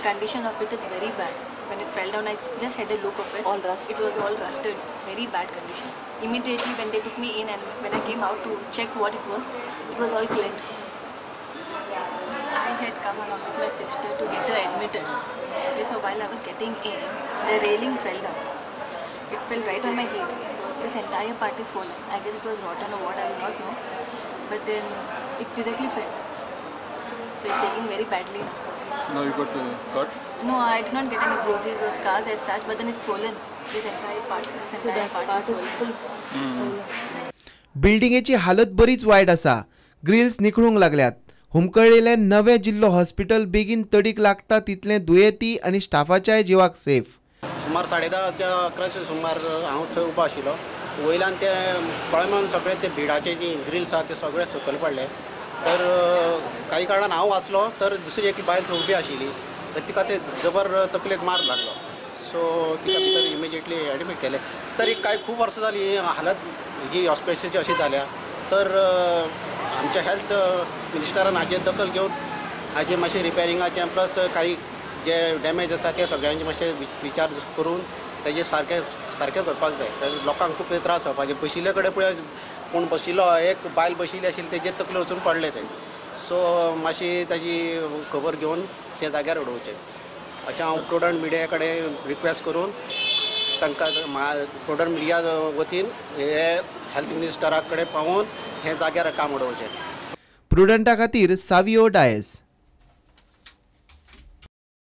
condition of it is very bad. When it fell down, I just had a look of it. All rust. It was all rusted, very bad condition. Immediately when they took me in and when I came out to check what it was all cleaned. I had come along with my sister to get her admitted. Okay, so while I was getting in, the railing fell down. It fell right on my head. So this entire part is swollen. I guess it was rotten or what, I do not know. But then it directly fell. So it's aching very badly now. Now you got cut? No, I did not get any bruises or scars as such, but then it's swollen. This entire part is swollen. बिल्डिंगेची हालत बरीच वायट आसा. Grills निखळूंक लागल्यात. हुमकळिल्लें नवें जिल्लो hospital बेगीन तडीक लागता तितलें दुयेंती आनी स्टाफाच्याय जिवाक सेफ. सुमार 10:30-11 सुमार हांव थंय उबो आशिल्लो. वयल्यान ते कळमेन सगळे ते भिडाचे जी ग्रिल्स आहा ते सगळे सकयल पडले. तर काही कारणान हांव वाचलो तर दुसरी एक बायल थंय उबी आशिल्ली. तर तिका ते जबर तकलेक मार लागलो. सो तिका भितर इमिजिएटली एडमीट केले. तरी काय खूब वर्सां जाली हालत जी हॉस्पिटलाची अशी जाल्या. तर आमच्या हेल्थ मिनिस्टरान हाजेर दखल घेवन हाजें मातशें रिपेरिंगाचें प्लस काही जे डॅमेज आसा ते सगळ्यांचे मातशें विचार करून तेजें सारकें करपाक जाय. तर लोकांक खूब त्रास जावपाचे. बशिल्ले कडेन पळय कोण बशिल्लो एक बायल बशिल्ली आशिल्ली तेजेर तकले वचून पडले ते. सो मातशी ताजी खबर घेवन ते जाग्यार उडोवचें अशें हांव प्रुडंट मिडिया कडेन रिक्वेस्ट करून तांकां प्रुडंट मिडिया वतीन हे हेल्थ मिनिस्टरा कडेन पावोवन हे जाग्यार काम उडोवचें. प्रुडंटा खातीर सावियो डायस.